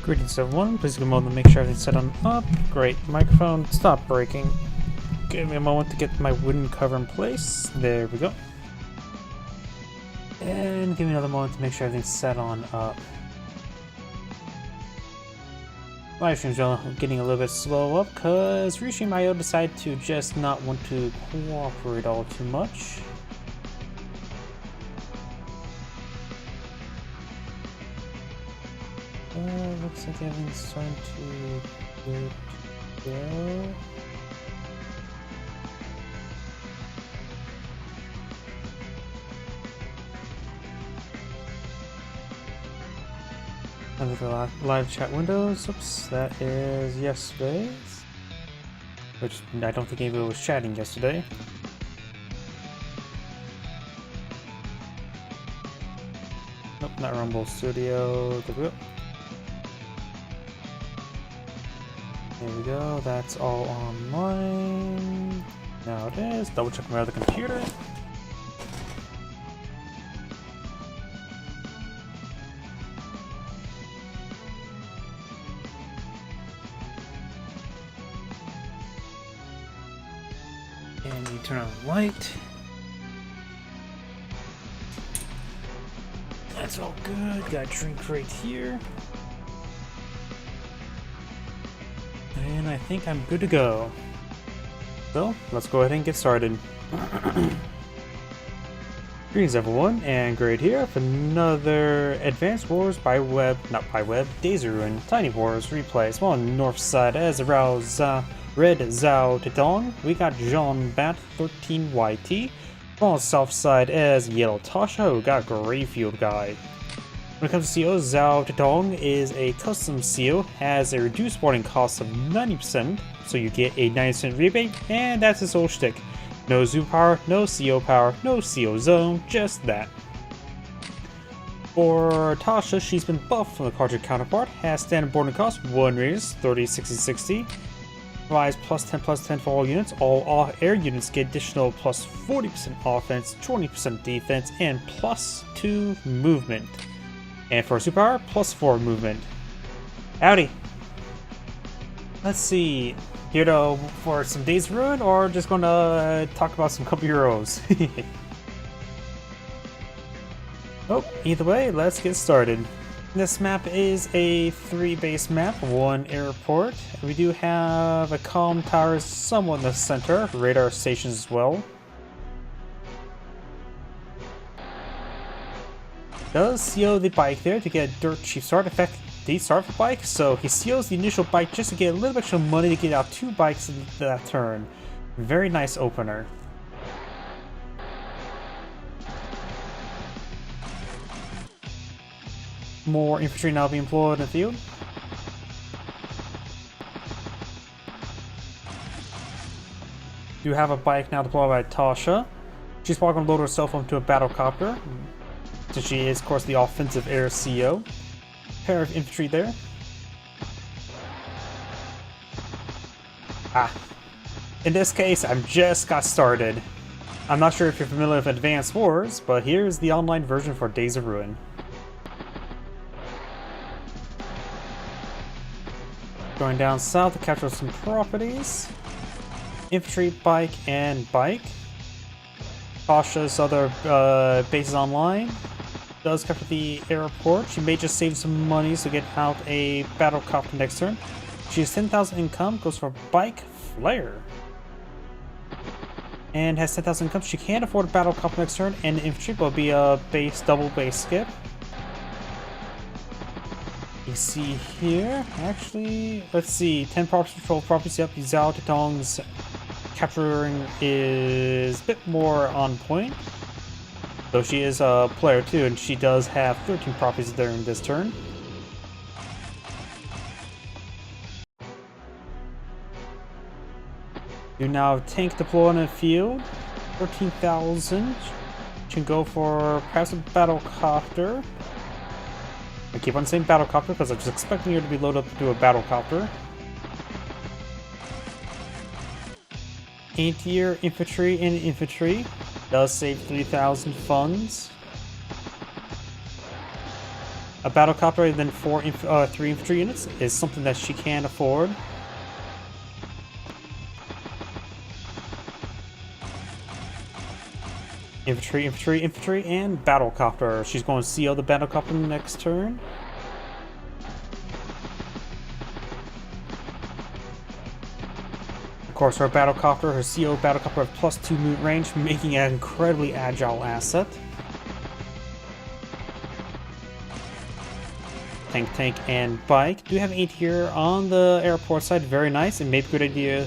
Greetings everyone, please give me a moment to make sure everything's set on up. Great, microphone, stop breaking. Give me a moment to get my wooden cover in place. There we go. And give me another moment to make sure everything's set on up. Live stream's getting a little bit slow up because Restream.io decided to just not want to cooperate all too much. Looks like everything's starting to go. Under the live chat windows, oops, that is yesterday's. Which I don't think anybody was chatting yesterday. Nope, not Rumble Studio. There we go. There we go, that's all online. Now it is. Double check my other computer. And you turn on the light. That's all good. Got a drink right here. And I think I'm good to go. So, let's go ahead and get started. Greetings everyone, and Great here for another Advanced Wars by Web, not by Web, Days of Ruin, Tiny Wars replay. Well, on the north side as Red Zhao Titong, we got Jean Bat 13YT. On the south side as Yellow Tasha, we got Greyfield Guy. When it comes to CO, Zhao Titong is a custom CO, has a reduced boarding cost of 90%, so you get a 90% rebate, and that's his whole shtick. No zoo power, no CO power, no CO zone, just that. For Tasha, she's been buffed from the cartridge counterpart, has standard boarding cost, 1 radius, 30, 60, 60. Provides +10/+10 for all units. All air units get additional plus 40% offense, 20% defense, and +2 movement. And for superpower, +4 movement. Howdy. Let's see. Here to for some Days of Ruin, or just gonna talk about some couple heroes. Oh, either way, let's get started. This map is a 3-base map, 1 airport. We do have a comm tower somewhat in the center, radar stations as well. Does CO the bike there to get a dirt cheap start. In fact, they start the bike, so he seals the initial bike just to get a little bit extra money to get out 2 bikes in that turn. Very nice opener. More infantry now being employed in the field. Do have a bike now deployed by Tasha. She's probably going to load herself onto a battle copter. So she is, of course, the offensive air CO. Pair of infantry there. In this case, I've just got started. I'm not sure if you're familiar with Advanced Wars, but here's the online version for Days of Ruin. Going down south to capture some properties. Infantry, bike, and bike. Tasha's other bases online. Does capture the airport. She may just save some money to get out a battle copter next turn. She has 10,000 income, goes for bike, flare. And has 10,000 income. She can't afford a battle copter next turn, and infantry will be a double base skip. You see here, actually, let's see, 10 property control properties. Yep, Zhao Titong's capturing is a bit more on point. Though she is a player too, and she does have 13 properties during this turn. You now have tank deployed in the field. 13,000. She can go for perhaps a battle copter. I keep on saying battle copter because I was expecting her to be loaded up to do a battle copter. Anti-air infantry and infantry does save 3,000 funds. A battlecopter and then 3 infantry units is something that she can't afford. Infantry, infantry, infantry, and battlecopter. She's going to seal the battlecopter next turn. Of course, her battlecopter, her CO battlecopter have +2 movement range, making it an incredibly agile asset. Tank, tank, and bike. Do have 8 here on the airport side. Very nice. It may be a good idea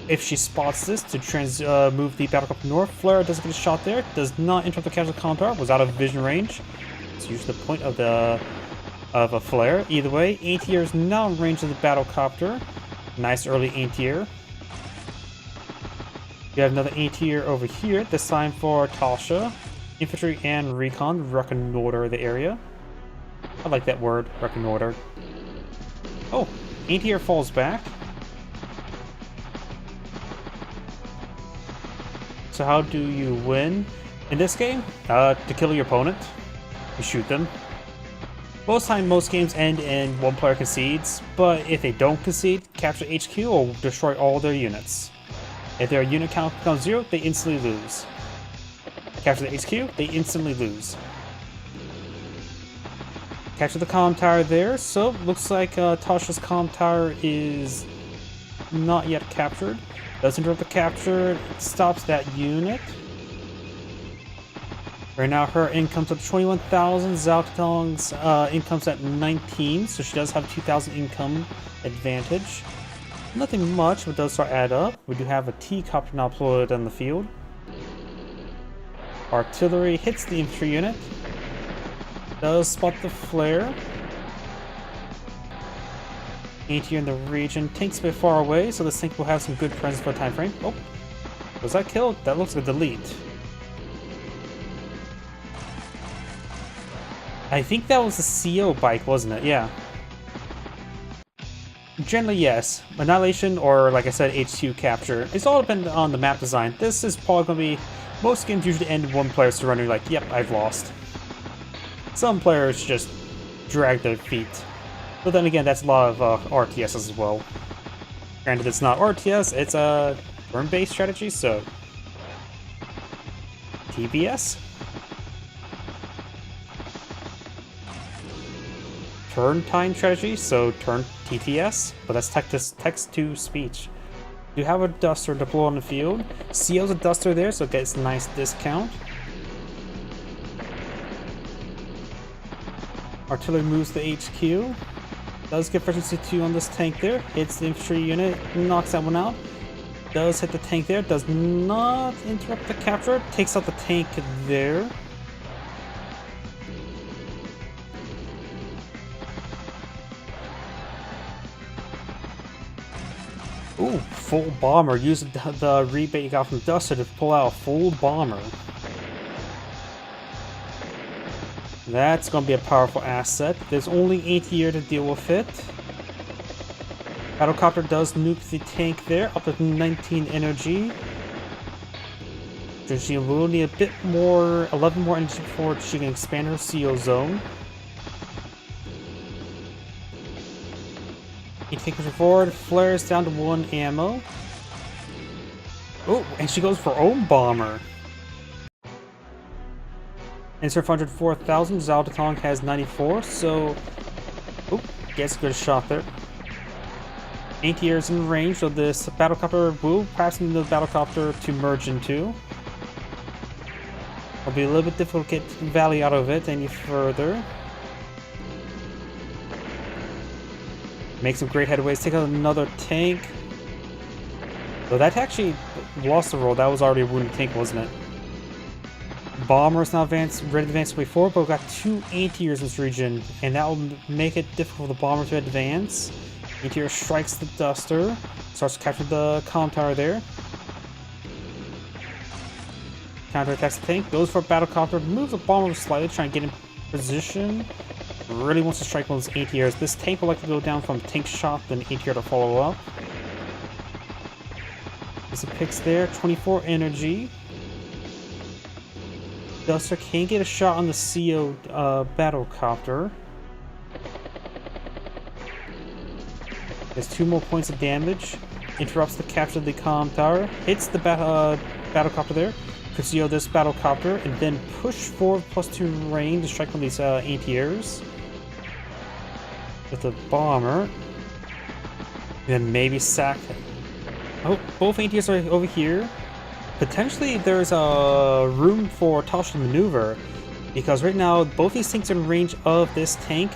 if she spots this to move the battlecopter north. Flare doesn't get a shot there. Does not interrupt the casual counter. Was out of vision range. It's usually the point of a flare. Either way, anti-air is now in range of the battlecopter. Nice early anti-air. We have another anti-air over here. This time for Tasha. Infantry and recon reconnoiter the area. I like that word, reconnoiter. Oh, anti-air falls back. So how do you win in this game? To kill your opponent, you shoot them. Most time, most games end in one player concedes, but if they don't concede, capture HQ or destroy all their units. If their unit count becomes 0, they instantly lose. Capture the HQ, they instantly lose. Capture the comm tower there, so looks like Tasha's comm tower is not yet captured. Does interrupt the capture, stops that unit. Right now her income's at 21,000, Zhao Tong's income's at 19, so she does have 2,000 income advantage. Nothing much, but does start to add up. We do have a T-copter now deployed on the field. Artillery hits the infantry unit. Does spot the flare. Anti in the region. Tank's a bit far away, so this tank will have some good presence for a time frame. Oh, was that killed? That looks like a delete. I think that was a CO bike, wasn't it? Yeah. Generally, yes. Annihilation or, like I said, HQ capture. It's all dependent on the map design. This is probably going to be... Most games usually end in one player surrendering like, yep, I've lost. Some players just drag their feet. But then again, that's a lot of RTS as well. Granted, it's not RTS, it's a turn-based strategy, so... TBS? Turn time strategy, so turn TTS, but that's text to speech. You have a duster deployed on the field. CO's a duster there, so it gets a nice discount. Artillery moves the HQ. Does get efficiency 2 on this tank there. Hits the infantry unit, knocks that one out. Does hit the tank there, does not interrupt the capture. Takes out the tank there. Ooh, full bomber. Use the rebate you got from Duster to pull out a full bomber. That's going to be a powerful asset. There's only 8 here to deal with it. Battlecopter does nuke the tank there, up to 19 energy. So she will need a bit more, 11 more energy before she can expand her CO zone. He takes her forward, flares down to 1 ammo. Oh, and she goes for own bomber. Insert 104,000. Zhao Tong has 94, so... Oh, gets a good shot there. Anti-air is in range, so this battlecopter will pass into the battlecopter to merge into. It'll be a little bit difficult to get Valley out of it any further. Make some great headways, take out another tank. So that actually lost the roll, that was already a wounded tank, wasn't it? Bomber is now ready to advance way forward, but we've got 2 anti-airs in this region, and that will make it difficult for the bomber to advance. Anti-air strikes the duster, starts to capture the comm tower there. Counterattacks the tank, goes for a battlecopter, moves the bomber slightly, trying to get in position. Really wants to strike one of those anti-airs. This tank will like to go down from tank shot, then anti-air to follow up. There's a picks there, 24 energy. Duster can get a shot on the CO battlecopter. There's 2 more points of damage. Interrupts the capture of the comm tower. Hits the battlecopter there. Could seal this battlecopter and then push forward +2 range to strike one of these anti-airs. With the bomber. And then maybe sack. Oh, both anti-airs are over here. Potentially there's a room for Tosh to maneuver. Because right now, both these tanks are in range of this tank.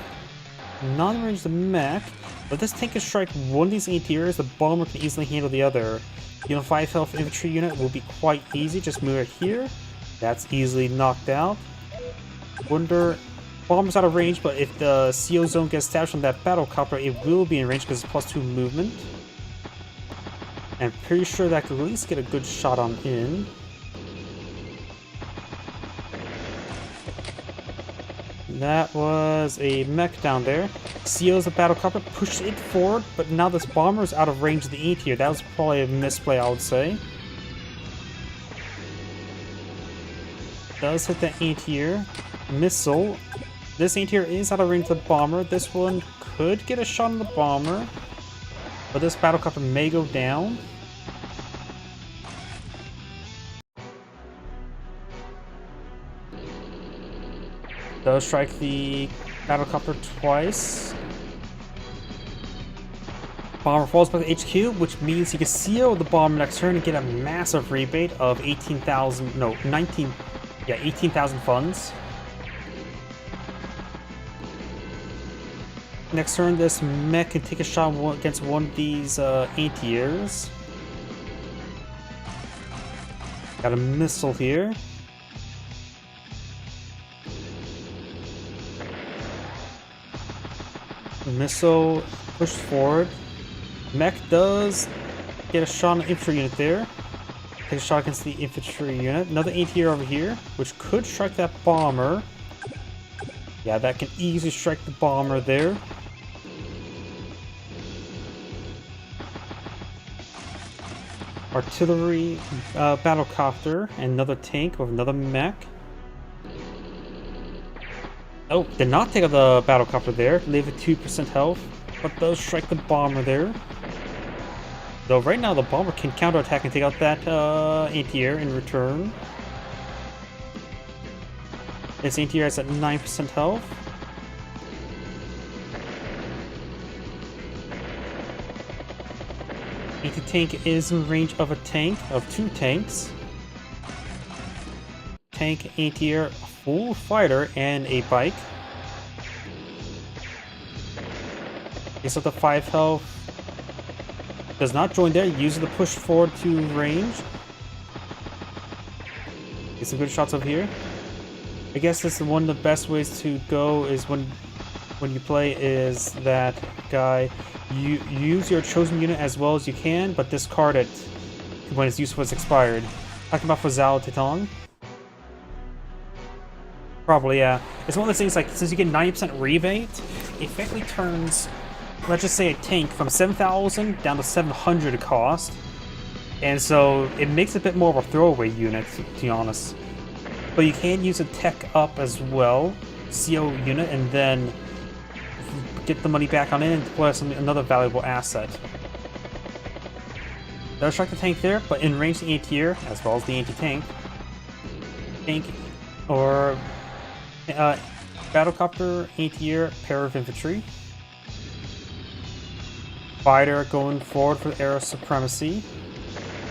Not in range of the mech. But this tank can strike one of these anti-airs, the bomber can easily handle the other. 5 health infantry unit will be quite easy. Just move it here. That's easily knocked out. Wonder, bomber's out of range, but if the CO zone gets established on that battlecopter, it will be in range because it's +2 movement. I'm pretty sure that could at least get a good shot on in. That was a mech down there. CO's the battlecopter, pushed it forward, but now this bomber is out of range of the anti-air. That was probably a misplay, I would say. Does hit the anti-air. Missile. This anti-air is out of range of the bomber. This one could get a shot on the bomber, but this battlecopter may go down. Does strike the battlecopter twice. Bomber falls by the HQ, which means he can seal the bomber next turn and get a massive rebate of 18,000, no, 19, yeah, 18,000 funds. Next turn, this mech can take a shot against one of these anti-airs. Got a missile here. Missile pushed forward. Mech does get a shot on the infantry unit there. Take a shot against the infantry unit. Another anti-air over here, which could strike that bomber. Yeah, that can easily strike the bomber there. Artillery battlecopter and another tank with another mech. Oh, did not take out the battlecopter there. Leave it 2% health, but does strike the bomber there. Though right now the bomber can counterattack and take out that anti-air in return. This anti-air is at 9% health. Anti-tank is in range of a tank, of 2 tanks. Tank, anti-air, full fighter, and a bike. Gets up to 5 health. Does not join there, uses the push forward to range. Get some good shots up here. I guess this is one of the best ways to go is when you play is that guy, you use your chosen unit as well as you can, but discard it when its useful is expired. Talking about for Zhao Titong. Probably, yeah. It's one of those things like, since you get 90% rebate, it effectively turns, let's just say, a tank from 7,000 down to 700 cost. And so it makes it a bit more of a throwaway unit, to be honest. But you can use a tech up as well, CO unit, and then get the money back on it and deploy another valuable asset. Does strike the tank there, but in range the anti-air, as well as the anti-tank. Tank, or battlecopter, anti-air, pair of infantry. Fighter going forward for air supremacy.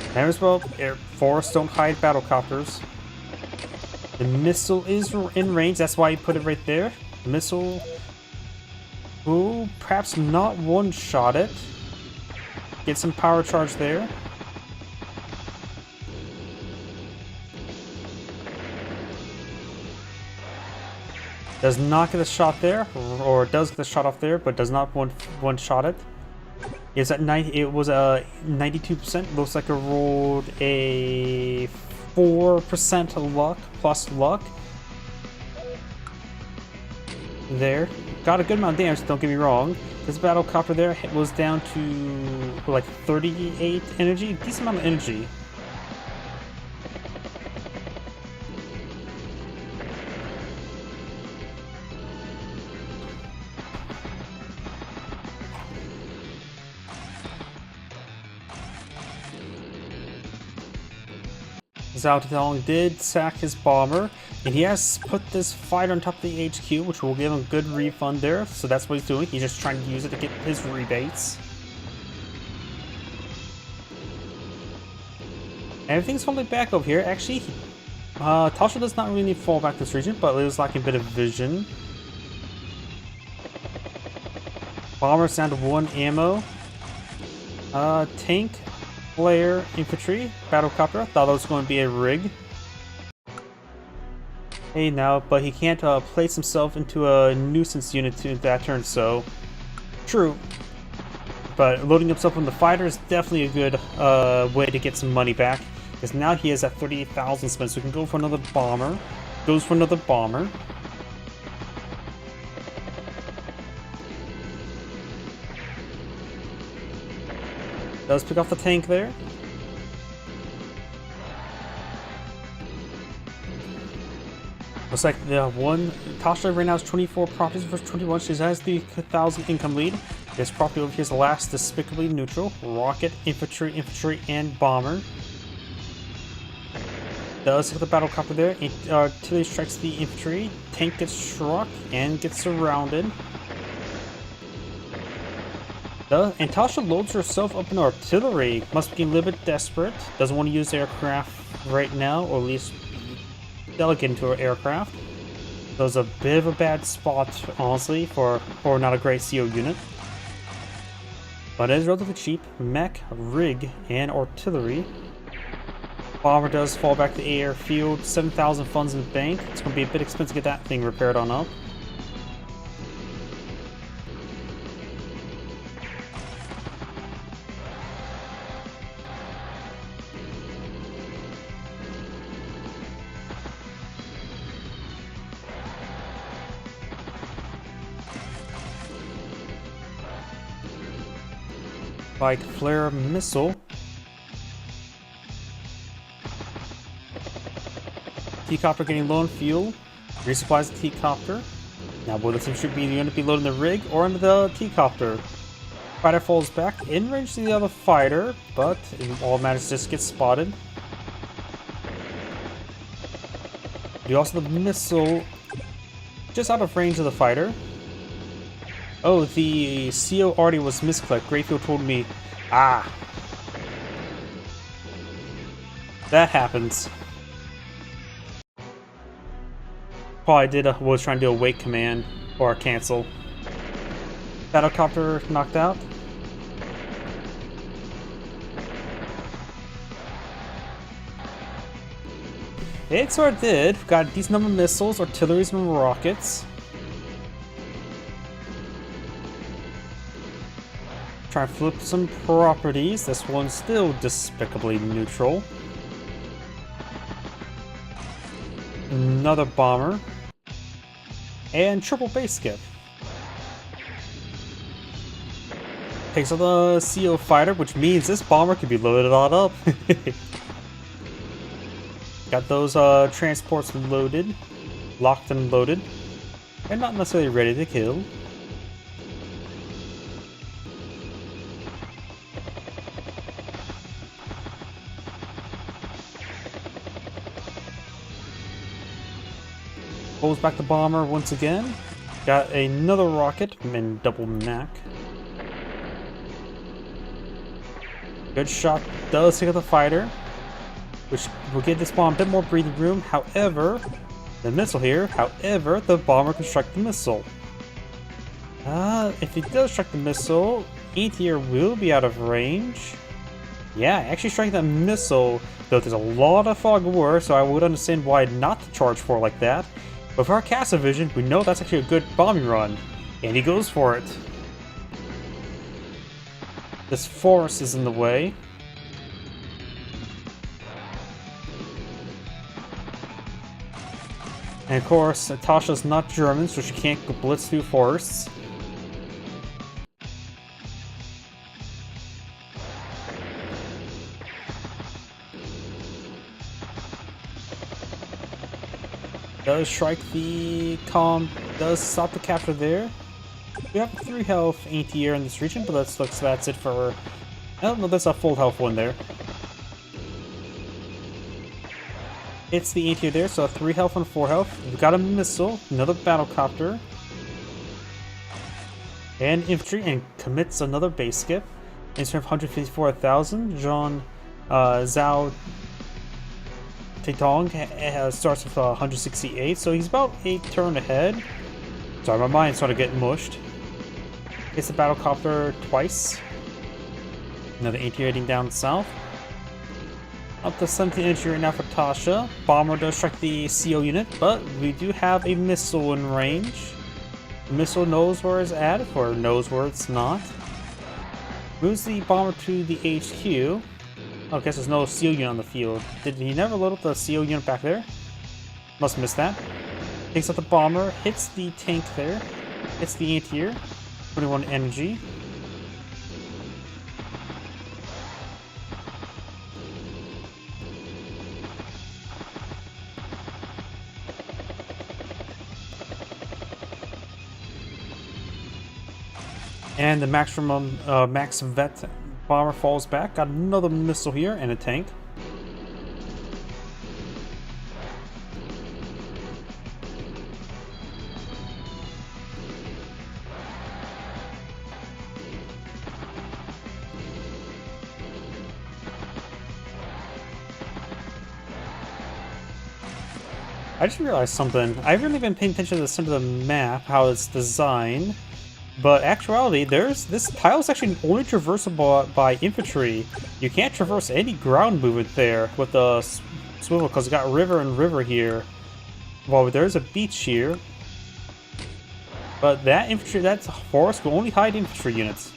And as well, Air Force don't hide battlecopters. The missile is in range, that's why you put it right there. The missile, ooh, perhaps not one-shot it. Get some power charge there. Does not get a shot there, or does get a shot off there, but does not one-shot it. It's at 90. It was a 92%. Looks like it rolled a 4% luck plus luck. There, got a good amount of damage. Don't get me wrong. This battlecopter there was down to like 38 energy, decent amount of energy. Zhao Tong did sack his bomber, and he has put this fighter on top of the HQ, which will give him a good refund there, so that's what he's doing. He's just trying to use it to get his rebates. Everything's falling back over here. Actually, Tasha does not really need to fall back this region, but it was lacking a bit of vision. Bomber's down to 1 ammo. Tank, flare, infantry, battlecopter. Thought it was going to be a rig. Hey now, but he can't place himself into a nuisance unit to that turn, so true. But loading himself on the fighter is definitely a good way to get some money back. Because now he is at 38,000 spent, so we can go for another bomber. Goes for another bomber. Does pick off the tank there. Looks like the one Tasha right now has 24 properties versus 21. She has the 1,000 income lead. This property over here is the last despicably neutral. Rocket, infantry, and bomber. Does hit the battlecopter there. Artillery strikes the infantry. Tank gets struck and gets surrounded. And Tasha loads herself up in artillery. Must be a little bit desperate. Doesn't want to use aircraft right now, or at least delegate into her aircraft. So it's a bit of a bad spot, honestly, for not a great CO unit. But it is relatively cheap. Mech, rig, and artillery. Bomber does fall back to the airfield. 7,000 funds in the bank. It's going to be a bit expensive to get that thing repaired on up. Like flare missile. T-copter getting low on fuel. Resupplies the T-copter. Now will this should be going to be loading the rig or into the T-copter. Fighter falls back in range to the other fighter, but all matters just gets spotted. You also have the missile just out of range of the fighter. Oh, the CO already was misclicked. Greyfield told me. Ah. That happens. Probably was trying to do a wait command or cancel. Battlecopter knocked out. It sort of did. Got a decent number of missiles, artilleries, and rockets. Try to flip some properties. This one's still despicably neutral. Another bomber. And triple base skip. Takes out the CO fighter, which means this bomber can be loaded on up. Got those transports loaded. Locked and loaded. And not necessarily ready to kill. Pulls back the bomber once again. Got another rocket and double Mac. Good shot does take out the fighter, which will give this bomb a bit more breathing room. However, the missile here, the bomber can strike the missile. If he does strike the missile, Anti-Air will be out of range. Yeah, actually striking that missile, though there's a lot of fog of war, so I would understand why not to charge for like that. But for our cast vision, we know that's actually a good bombing run. And he goes for it. This forest is in the way. And of course, Tasha's not German, so she can't go blitz through forests. Does strike the column, does stop the capture there. We have 3 health anti-air in this region, but that's it for... I don't know, that's a full health one there. Hits the anti-air there, so 3 health and 4 health. We've got a missile, another battlecopter, and infantry, and commits another base skip. Instead of 154,000, Jean Zhao Teitong starts with 168, so he's about 8 turns ahead. Sorry, my mind's sort of getting mushed. Hits the battlecopter twice. Another anti-air heading down south. Up to 17 energy right now for Tasha. Bomber does strike the CO unit, but we do have a missile in range. The missile knows where it's at, or knows where it's not. Moves the bomber to the HQ. Oh, I guess there's no CO unit on the field. Did he never load up the CO unit back there? Must have missed that. Takes out the bomber, hits the tank there, hits the anti-air. 21 energy. And the max vet bomber falls back. Got another missile here and a tank. I just realized something. I've really been paying attention to the center of the map, how it's designed. But actuality, this tile is actually only traversable by infantry. You can't traverse any ground movement there with the swivel because it's got river and river here. Well, there's a beach here. But that forest will only hide infantry units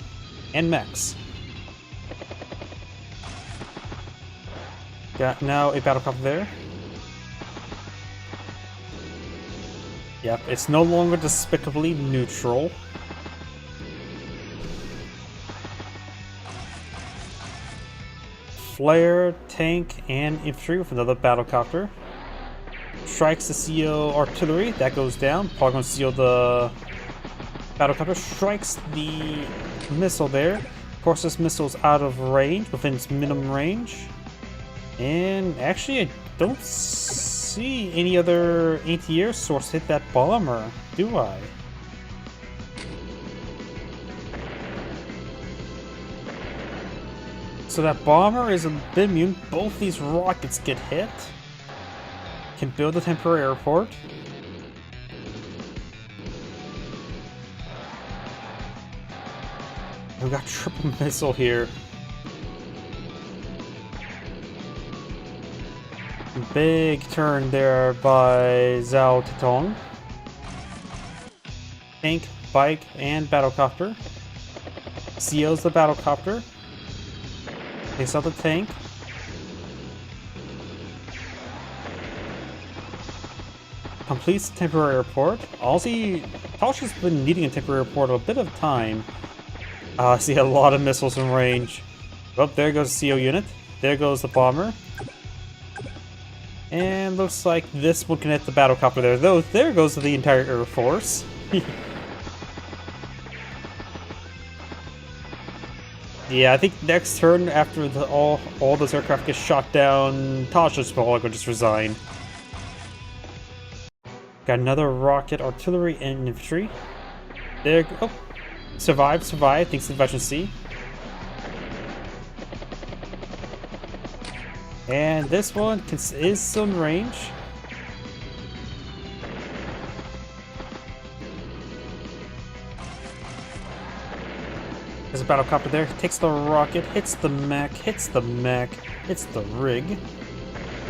and mechs. Got now a battlecopter there. Yep, it's no longer despicably neutral. Flare, tank, and infantry with another battlecopter. Strikes the CO artillery, that goes down. Probably going to seal the battlecopter. Strikes the missile there. Of course, this missile's out of range, within its minimum range. And actually, I don't see any other anti-air source hit that bomber, do I? So that bomber is a bit immune. Both these rockets get hit. Can build a temporary airport. We got triple missile here. Big turn there by Zhao Titong. Tank, bike, and battlecopter. CO's the battlecopter. Takes out the tank. Completes the temporary airport. Tasha's been needing a temporary airport a bit of time. I see a lot of missiles in range. Oh, there goes the CO unit. There goes the bomber. And looks like this one can hit the battlecopter there. Though there goes the entire Air Force. Yeah, I think next turn after all those aircraft get shot down, Tasha's probably going to just resign. Got another rocket, artillery, and infantry. There. Oh, survive. Thanks to the Veteran C. And this one is still in range. There's a battlecopter there. Takes the rocket, hits the mech, hits the rig.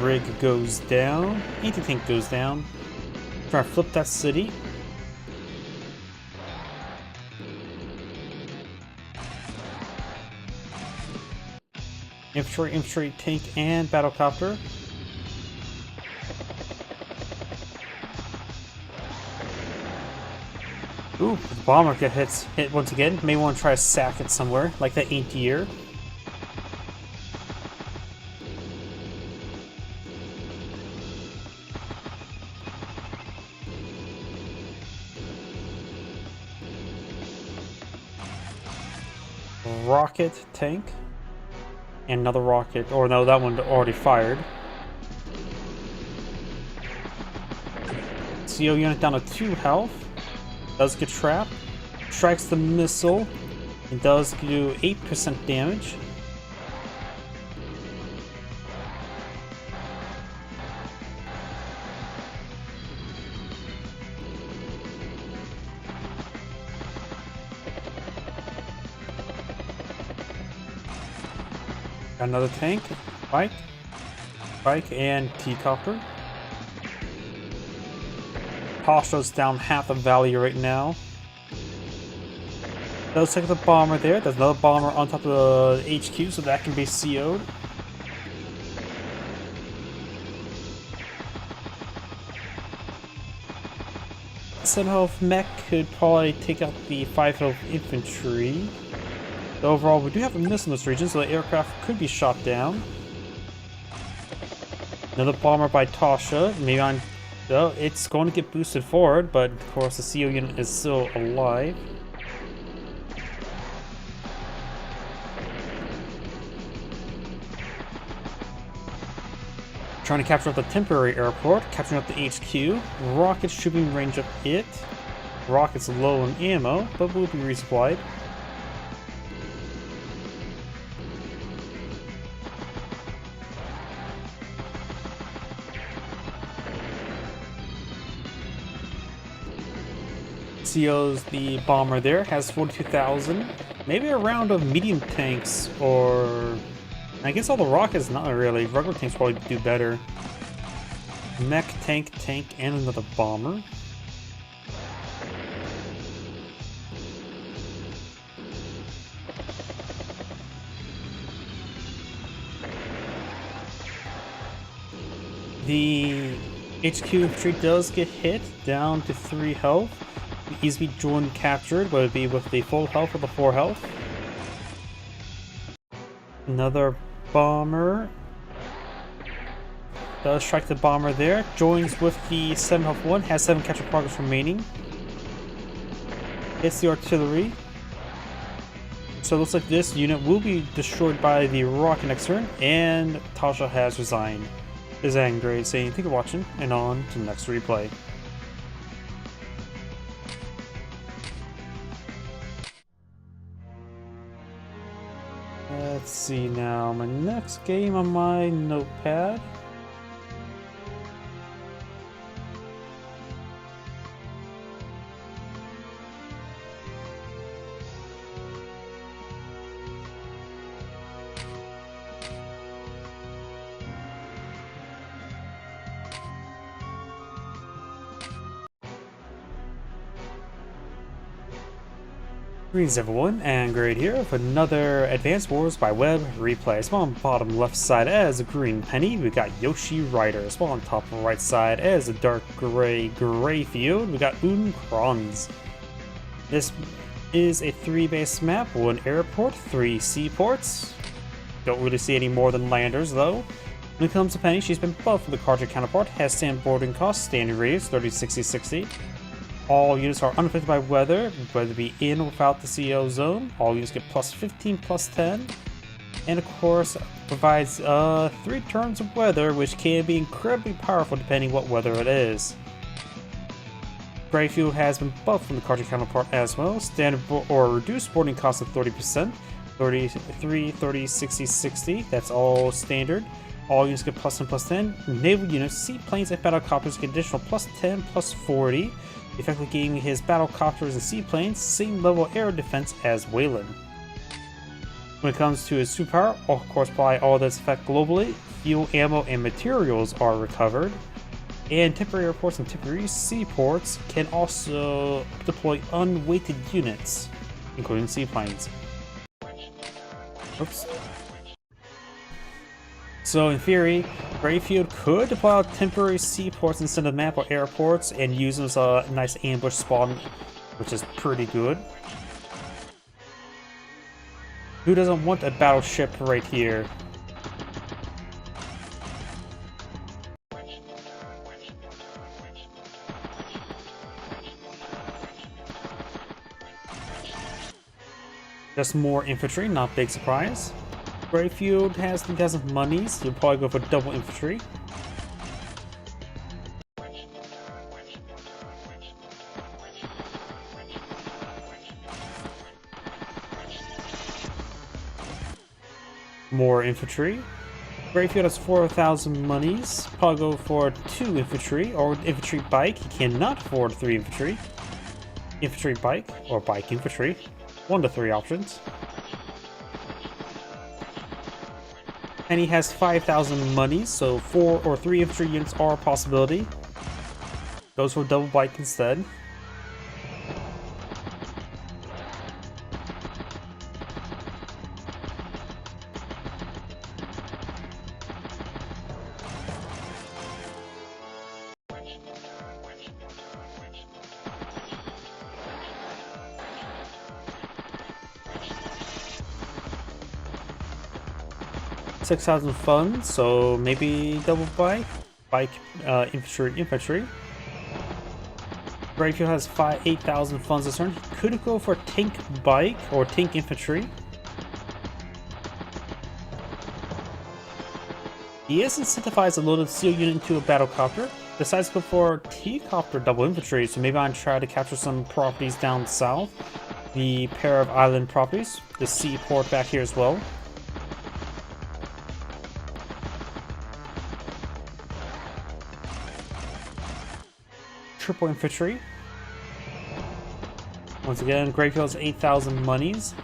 Rig goes down. Anti-tank goes down. Try to flip that city. Infantry, tank, and battlecopter. Ooh, the bomber gets hit once again. May want to try to sack it somewhere, like that anti-air. Rocket, tank. And another rocket. Or no, that one already fired. CO unit down to 2 health. Does get trapped. Strikes the missile. It does do 8% damage. Another tank, bike, and T-copter. Tasha's down half the value right now. Does take the bomber there. There's another bomber on top of the HQ, so that can be CO'd. Some health mech could probably take out the 5 health infantry. So overall, we do have a missile in this region, so the aircraft could be shot down. Another bomber by Tasha. Maybe on. So it's going to get boosted forward, but of course the CO unit is still alive. Trying to capture up the temporary airport, capturing up the HQ. Rockets shooting range of it. Rockets low on ammo, but will be resupplied. CO's the bomber there, has 42,000. Maybe a round of medium tanks, or I guess all the rockets, not really. Regular tanks probably do better. Mech, tank, and another bomber. The HQ infantry does get hit, down to 3 health. Easily joined captured, but it would be with the full health or the 4 health. Another bomber does strike the bomber there. Joins with the 7 health one, has 7 capture progress remaining. Hits the artillery. So it looks like this unit will be destroyed by the rocket next turn, and Tasha has resigned. This is Angry saying thank you for watching, and on to the next replay. Let's see now, my next game on my notepad. Greetings everyone, and Great here with another Advanced Wars by Web replay. Small on bottom left side as a green penny, we got Yoshi Rider. Small on top right side as a dark gray field, we got Kronz. This is a 3-base map, 1 airport, 3 seaports. Don't really see any more than landers though. When it comes to Penny, she's been buffed for the cartridge counterpart, has standard boarding cost, standing radius 30, 60, 60. All units are unaffected by weather, whether it be in or without the CO zone. All units get plus 15, plus 10. And of course, provides 3 turns of weather, which can be incredibly powerful depending what weather it is. Gray Fuel has been buffed from the cartridge counterpart as well. Standard or reduced boarding cost of 30%. 33, 30, 60, 60. That's all standard. All units get plus 10, plus 10. Naval units, seaplanes, and battlecopters get additional plus 10, plus 40. Effectively giving his battlecopters and seaplanes same level air defense as Wayland. When it comes to his superpower, of course apply all this effect globally. Fuel, ammo, and materials are recovered. And temporary airports and temporary seaports can also deploy unweighted units, including seaplanes. Oops. So in theory, Greyfield could deploy out temporary seaports instead of map or airports and use them as a nice ambush spawn, which is pretty good. Who doesn't want a battleship right here? Just more infantry, not big surprise. Greyfield has 3,000 monies, you'll probably go for double infantry. More infantry. Grayfield has 4,000 monies. Probably go for 2 infantry or infantry bike. He cannot afford 3 infantry. Infantry bike or bike infantry. 1 to 3 options. And he has 5,000 monies, so 4 or 3 infantry units are a possibility. Goes for double bike instead. $6,000 funds, so maybe double bike, infantry. Grayfield has 8,000 funds this turn. He could go for tank bike or tank infantry. He is incentivized to load a steel unit into a battlecopter. Decides to go for T-copter double infantry, so maybe I'll try to capture some properties down south. The pair of island properties, the seaport back here as well. Triple infantry. Once again, Grayfield's 8,000 monies.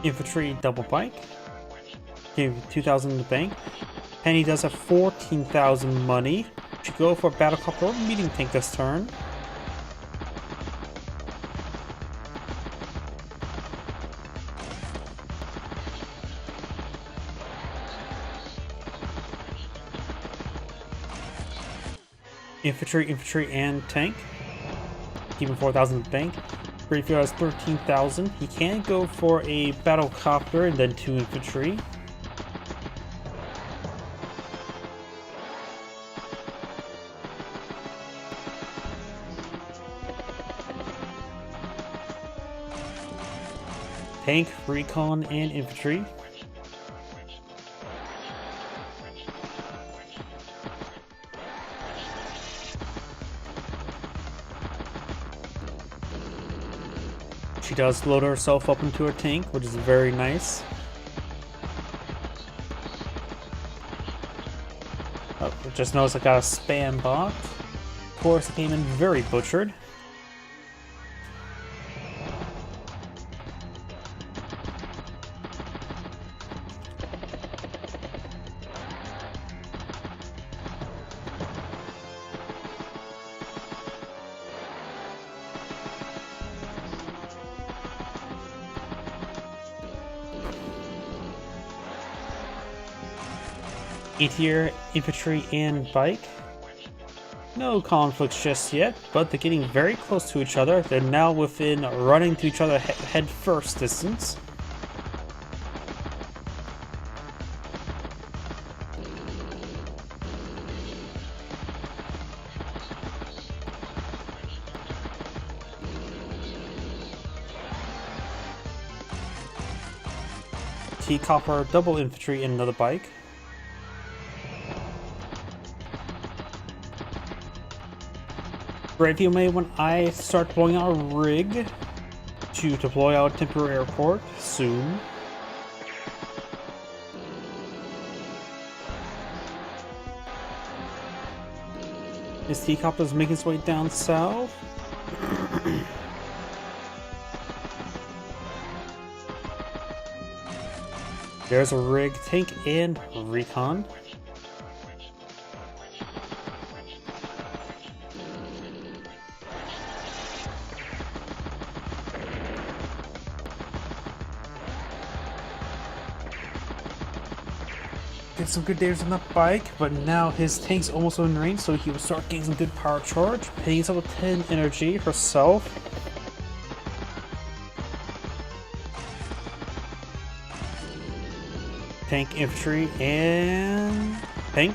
Infantry double bike. Give 2,000 in the bank. Penny does have 14,000 money. Should go for battlecopter or medium tank this turn. Infantry, and tank. Keeping 4,000 in the bank. Grayfield has 13,000. He can go for a battlecopter and then 2 infantry. Tank, recon, and infantry. She does load herself up into her tank, which is very nice. Oh, just noticed I got a spam bot. Of course, it came in very butchered. Here, infantry and bike. No conflicts just yet, but they're getting very close to each other. They're now within running to each other head first distance. T-copper, double infantry, and another bike. Grayfield may when I start deploying out a rig to deploy out a temporary airport soon. His T-copter is making its way down south. There's a rig, tank, and recon. Get some good damage on that bike, but now his tank's almost in range, so he will start getting some good power charge. Penny's up with 10 energy herself. Tank, infantry, and tank.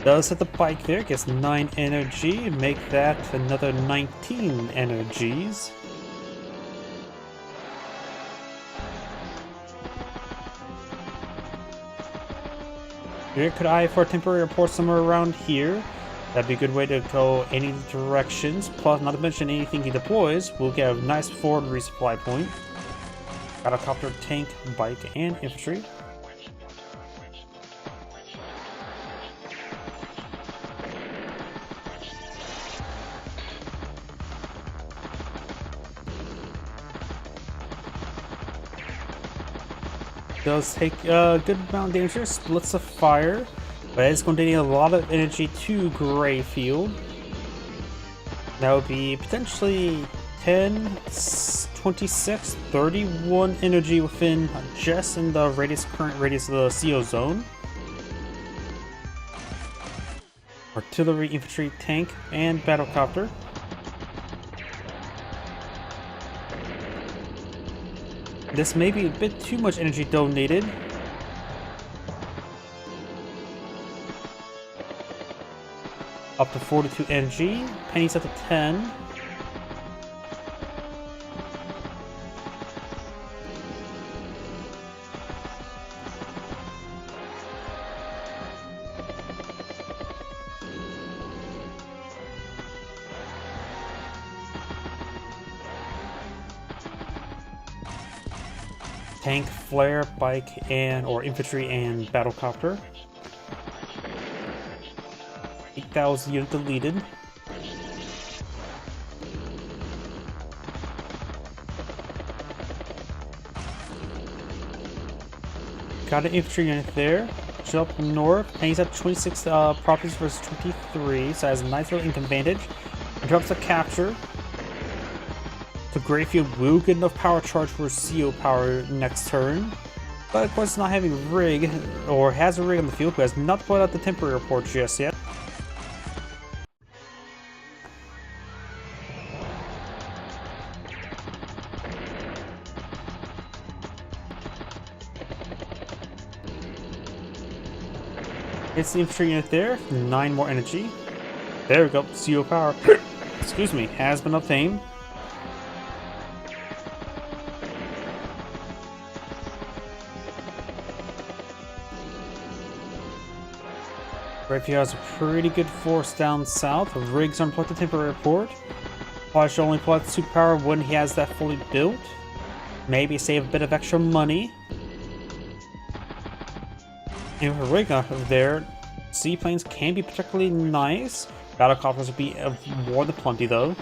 Does hit the bike there, gets 9 energy, make that another 19 energies. Here, could I for a temporary airport somewhere around here? That'd be a good way to go any directions. Plus, not to mention anything he deploys, we'll get a nice forward resupply point. Battlecopter, tank, bike, and infantry. Does take a good amount of damage here, splits of fire, but it's going to need a lot of energy to Greyfield. That would be potentially 10, 26, 31 energy within just in the current radius of the CO zone. Artillery, infantry, tank, and battlecopter. This may be a bit too much energy donated. Up to 42 energy. Penny's up to 10. Tank, flare, bike, or infantry and battlecopter. 8,000 units deleted. Got an infantry unit there. Jump north, and he's at 26 properties versus 23, so has a nice little income advantage. And drops a capture. So Greyfield will get enough power charge for CO power next turn. But of course, not having rig, or has a rig on the field, but has not put out the temporary report just yet. It's the infantry unit there, 9 more energy. There we go, CO power, excuse me, has been obtained. Greyfield has a pretty good force down south. Rigs aren't put the temporary report. Probably should only pull out the superpower when he has that fully built. Maybe save a bit of extra money. And with a rig up there, seaplanes can be particularly nice. Battlecopters would be more than plenty though.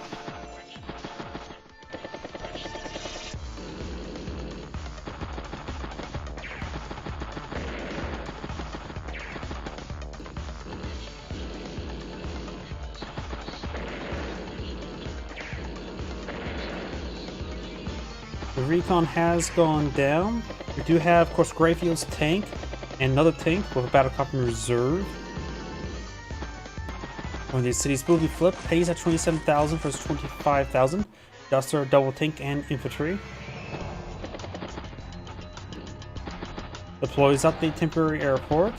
The recon has gone down. We do have, of course, Greyfield's tank and another tank with a battlecopter in reserve. When these cities will be flipped, pays at 27,000 versus 25,000. Duster, double tank, and infantry. Deploys at the temporary airport.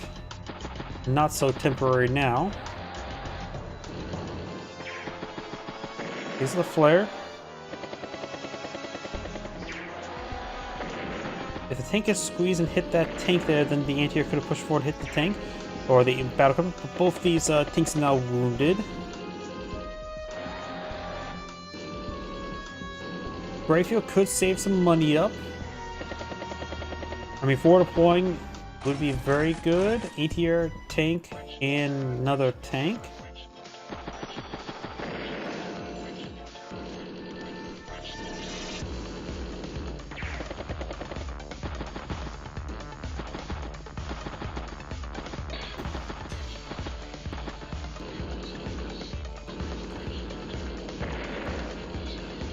Not so temporary now. Here's the flare. If the tank is squeezed and hit that tank there, then the anti-air could have pushed forward and hit the tank. Or the battlecopter. Both these tanks are now wounded. Greyfield could save some money up. I mean, forward deploying would be very good. Anti-air, tank, and another tank.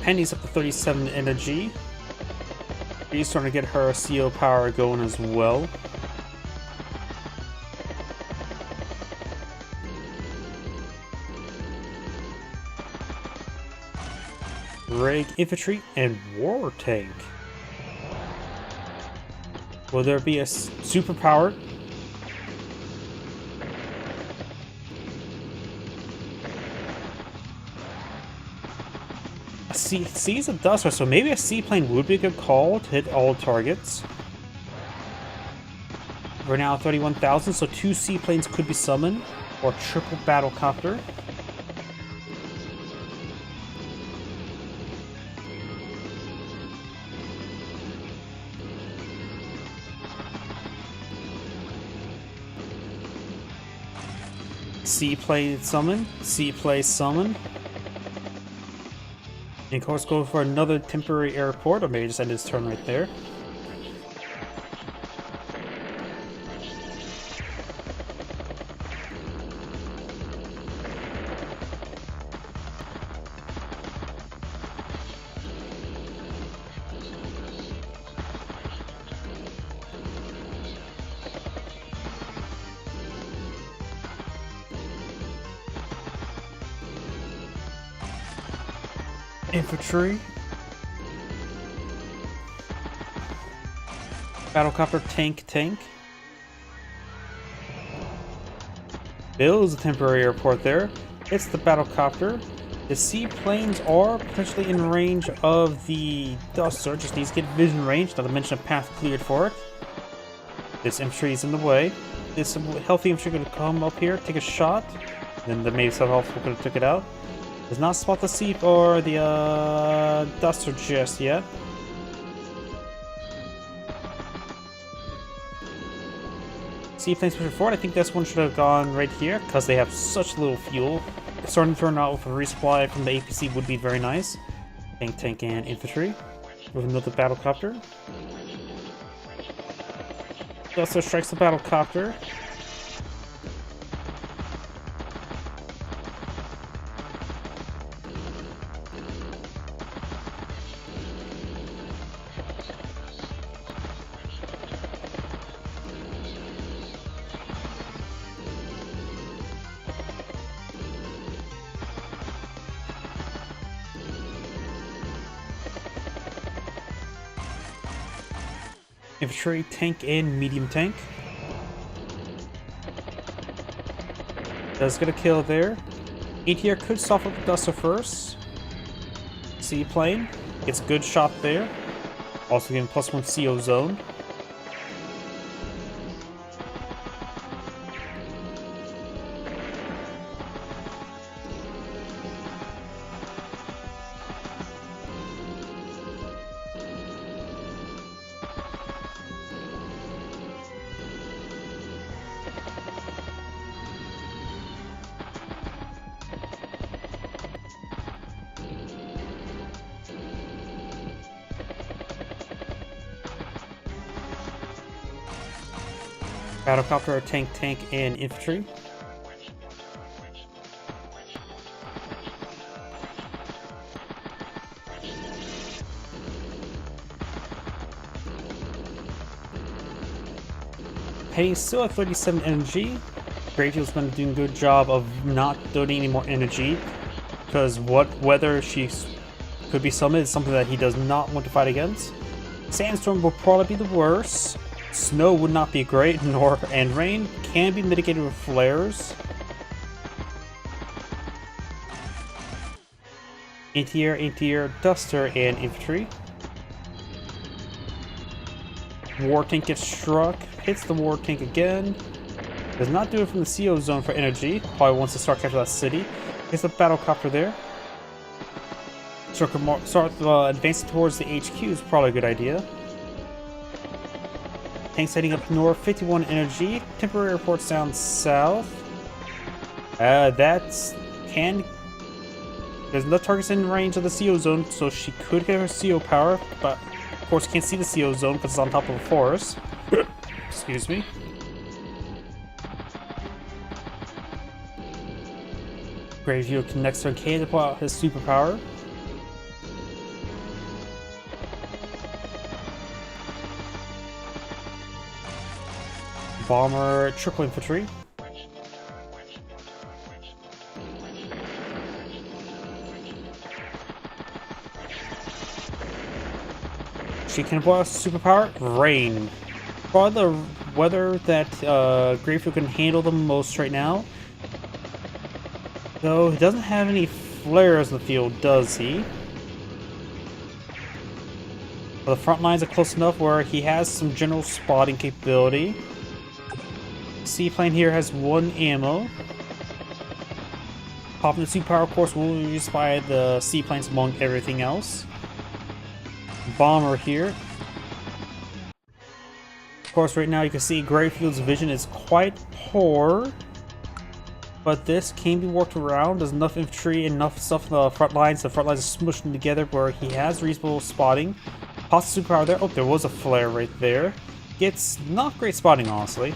Penny's up to 37 energy. She's starting to get her CO power going as well. Rig, infantry, and war tank. Will there be a superpower? Sees a duster, so maybe a seaplane would be a good call to hit all targets. We're now at 31,000, so 2 seaplanes could be summoned, or triple battlecopter. Seaplane summon, seaplane summon. And of course go for another temporary airport, or maybe just end his turn right there. Infantry. Battlecopter, tank. Builds a temporary airport there. It's the battlecopter. The seaplanes are potentially in range of the Duster. Just needs to get vision range, not to mention a path cleared for it. This infantry is in the way. This healthy infantry going to come up here, take a shot. Then the maybe some helpful could have took it out. Does not spot the Seep or the Duster just yet. Seaplanes pushing forward. I think this one should have gone right here because they have such little fuel. Starting to turn out with a resupply from the APC would be very nice. Tank, and infantry. With another battlecopter. Duster strikes the battlecopter. Infantry, tank, and medium tank. Does get a kill there. ATR could soften the Duster first. Seaplane gets a good shot there. Also getting +1 CO zone. Battlecopter, tank, and infantry. Hey, still at 37 energy. Gravefield's been doing a good job of not donating any more energy, because whether she could be summoned is something that he does not want to fight against. Sandstorm will probably be the worst. Snow would not be great, and rain can be mitigated with flares. Anti-air, Duster, and infantry. War tank gets struck, hits the war tank again. Does not do it from the CO zone for energy. Probably wants to start capturing that city. Gets the battlecopter there. Start advancing towards the HQ is probably a good idea. Tanks heading up north, 51 energy. Temporary airports down south. There's no targets in range of the CO zone, so she could get her CO power, but of course can't see the CO zone because it's on top of a forest. Excuse me. Graveyard connects her K to pull out his superpower. Bomber, triple infantry. She can apply superpower, rain. Probably the weather that Graveyard can handle the most right now. Though he doesn't have any flares in the field, does he? Well, the front lines are close enough where he has some general spotting capability. Seaplane here has 1 ammo. Popping the superpower, of course, will be used by the seaplanes among everything else. Bomber here. Of course, right now you can see Greyfield's vision is quite poor. But this can be worked around. There's enough infantry and enough stuff on the front lines. The front lines are smushed them together where he has reasonable spotting. Pops superpower there. Oh, there was a flare right there. Gets not great spotting, honestly.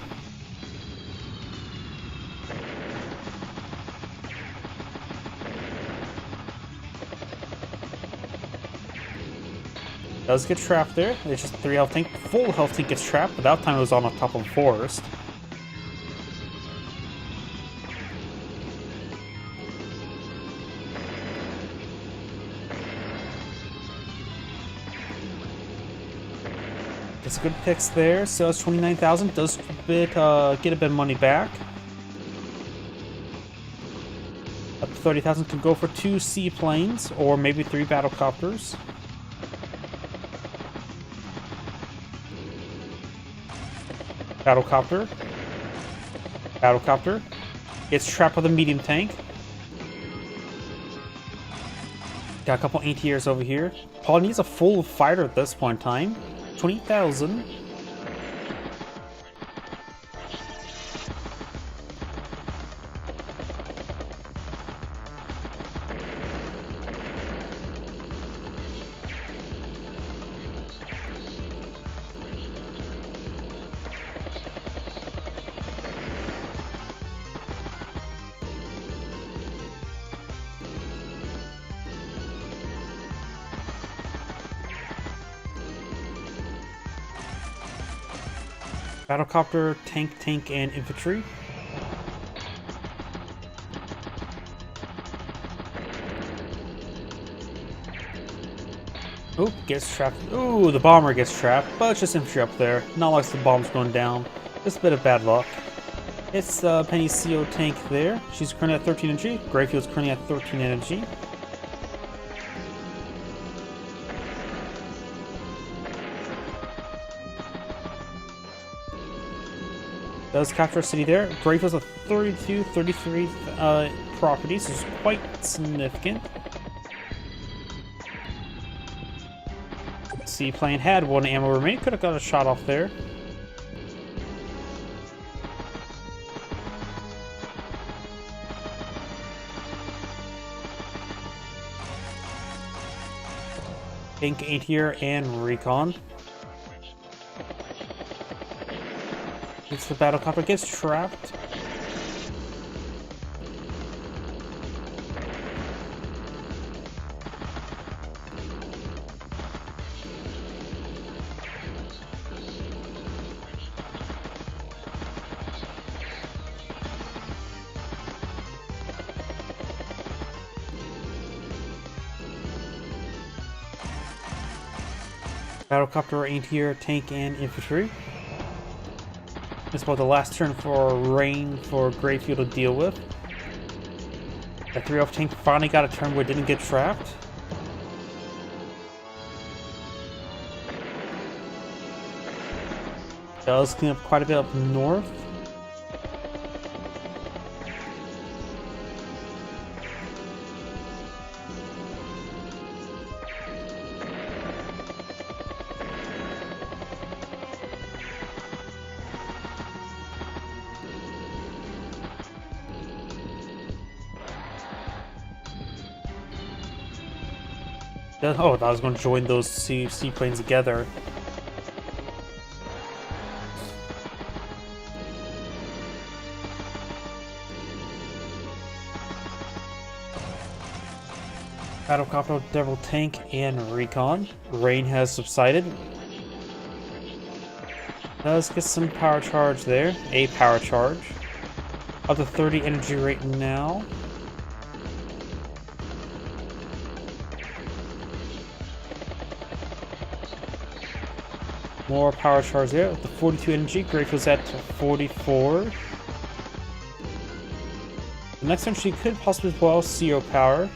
Does get trapped there. It's just 3 health tank. Full health tank gets trapped, but that time it was on the top of the forest. Gets good picks there. So it's 29,000. Does get a bit of money back. Up to 30,000 can go for 2 seaplanes or maybe 3 battlecopters. Battlecopter. Battlecopter. Gets trapped with a medium tank. Got a couple anti-airs over here. Paul needs a full fighter at this point in time. 20,000. Battlecopter, tank, and infantry. Oh, gets trapped. Ooh, the bomber gets trapped, but it's just infantry up there. Not like the bomb's going down. Just a bit of bad luck. It's the Penny CO tank there. She's currently at 13 energy. Greyfield's currently at 13 energy. Does capture a city there. Greyfield's a 32, 33 properties, so it's quite significant. Seaplane had 1 ammo remaining, could have got a shot off there. Tank 8 here and recon. It's the battlecopter, gets trapped. Battlecopter ain't here, tank and infantry. This is about the last turn for rain for Greyfield to deal with. The 3-off tank finally got a turn where it didn't get trapped. Does clean up quite a bit up north. Oh, I was going to join those seaplanes together. Battlecopter, Devil Tank, and Recon. Rain has subsided. Does get some power charge there. A power charge. Up to 30 energy right now. More power charge there with the 42 energy. Greyfield's at 44. The next one she could possibly pull out CO power.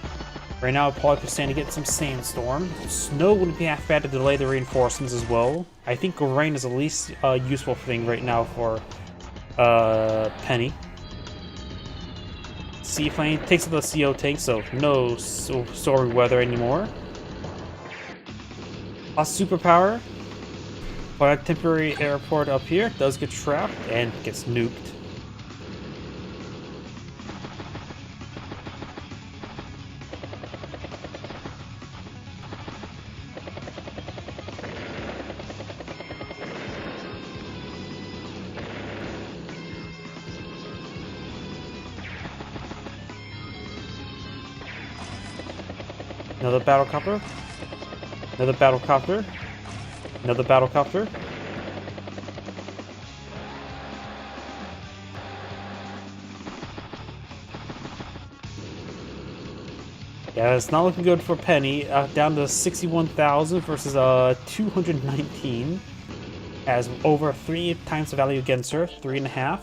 Right now, probably could stand to get some sandstorm. Snow wouldn't be half bad to delay the reinforcements as well. I think rain is the least useful thing right now for Penny. Seaplane takes the CO tank, so no stormy weather anymore. A superpower. But a temporary airport up here does get trapped and gets nuked. Another battlecopter. Another battlecopter. Another battlecopter. Yeah, it's not looking good for Penny. Down to 61,000 versus 219. Has over 3 times the value against her, 3.5.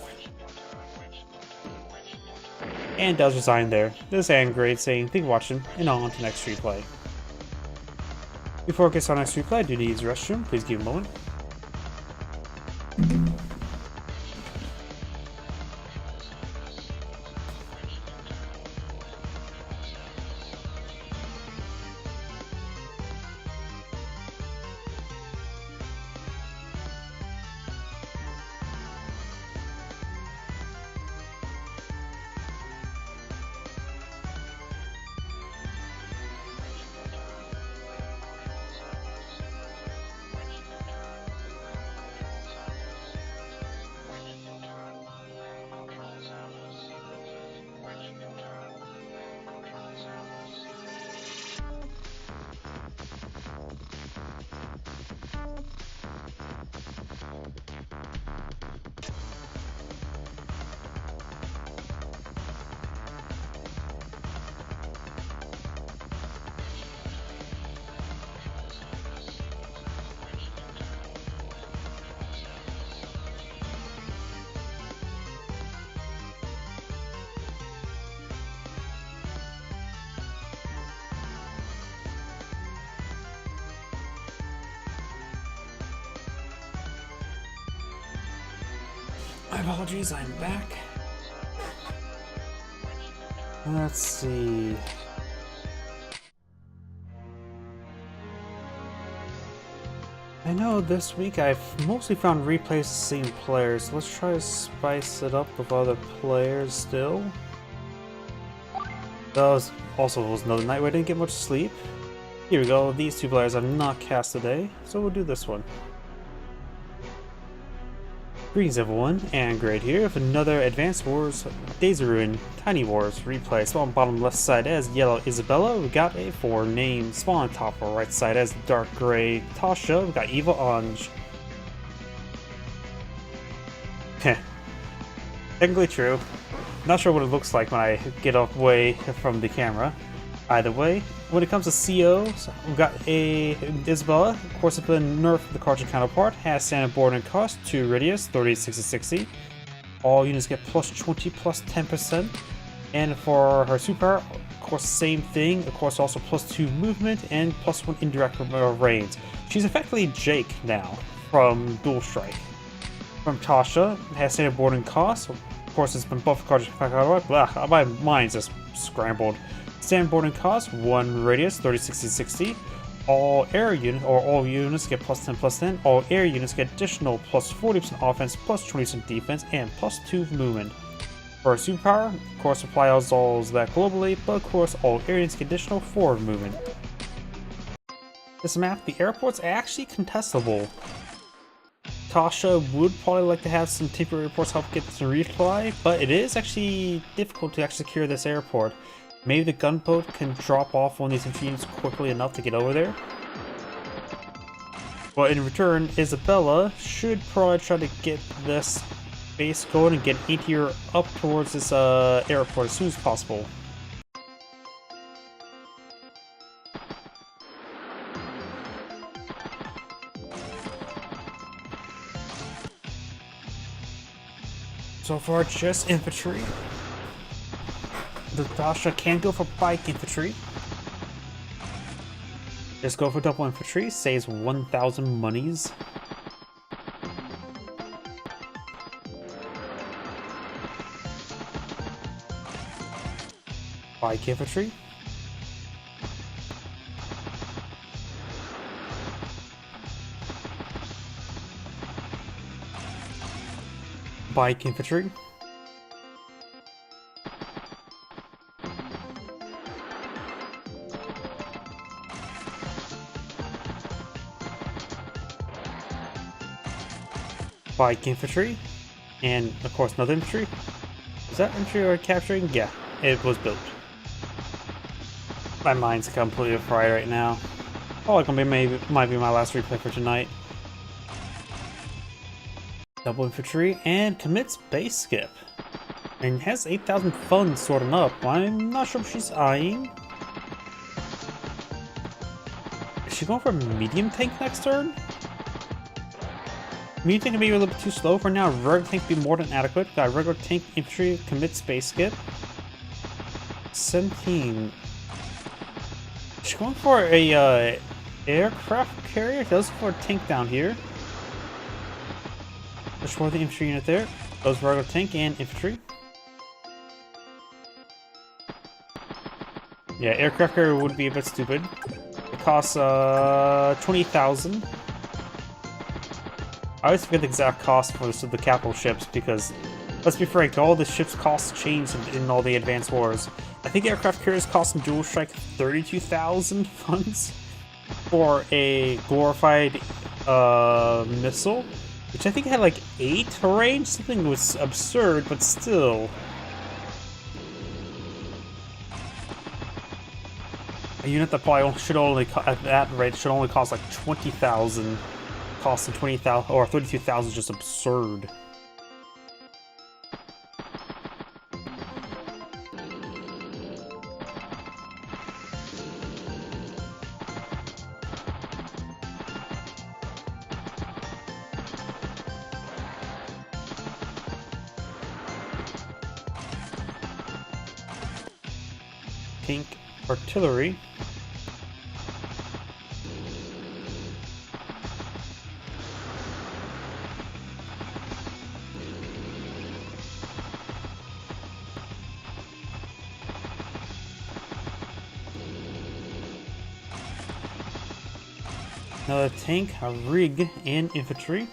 And does resign there. This is Angrade saying thank you for watching, and on to next replay. Before it gets on next replay, I do need to use the restroom. Please give me a moment. My apologies, I'm back. Let's see. I know this week I've mostly found replays the same players. Let's try to spice it up with other players still. That was another night where I didn't get much sleep. Here we go, these two players are not cast today, so we'll do this one. Greetings everyone, and Great here with another Advanced Wars Days of Ruin Tiny Wars replay. Spawn bottom left side as Yellow Isabella, we got a 4 name. Spawn top right side as Dark Gray Tasha, we got Evil Ange. Heh. Technically true. Not sure what it looks like when I get away from the camera. Either way, when it comes to COs, we've got a Isabella, of course it's been nerfed the cartridge counterpart, has standard board and cost, 2 radius, 30, 60, 60. All units get plus 20, plus 10%. And for her superpower, of course same thing, of course also plus 2 movement and plus 1 indirect range. She's effectively Jake now, from Dual Strike. From Tasha, has standard board and cost, of course it's been buffed cartridge counterpart, blah, my mind's just scrambled. Standard boarding cost, 1 radius, 30, 60, 60. All air units, or all units get plus 10, plus 10. All air units get additional plus 40% offense, plus 20% defense, and plus 2 movement. For superpower, of course, apply all that globally, but of course, all air units get additional forward movement. This map, the airport's actually contestable. Tasha would probably like to have some temporary airports help get some resupply, but it is actually difficult to actually secure this airport. Maybe the gunboat can drop off one of these infantry units quickly enough to get over there. But in return, Isabella should probably try to get this base going and get here up towards this airport as soon as possible. So far, just infantry. The Tasha can go for bike infantry. Just go for double infantry, saves 1,000 monies. Bike infantry. Bike infantry. Bike infantry. And of course another infantry. Is that infantry or capturing? Yeah, it was built. My mind's completely fried right now. Probably gonna be might be my last replay for tonight. Double infantry and commits base skip. And has 8,000 funds sorting up. I'm not sure if she's eyeing. Is she going for a medium tank next turn? Medium tank can be a little bit too slow for now. Regular tank be more than adequate. Got regular tank infantry commit space skip. 17. Is she going for a aircraft carrier? She does for a tank down here. Push for the infantry unit there. Goes regular tank and infantry. Yeah, aircraft carrier would be a bit stupid. It costs 20,000. I always forget the exact cost for the capital ships because, let's be frank, all the ships' costs changed in all the advanced wars. I think aircraft carriers cost in Dual Strike 32,000 funds for a glorified missile, which I think had like 8 range. Something was absurd, but still. A unit that probably should only, at that rate, should only cost like 20,000. Costing 20,000 or 32,000 is just absurd. Pink artillery. Another tank, a rig, and infantry.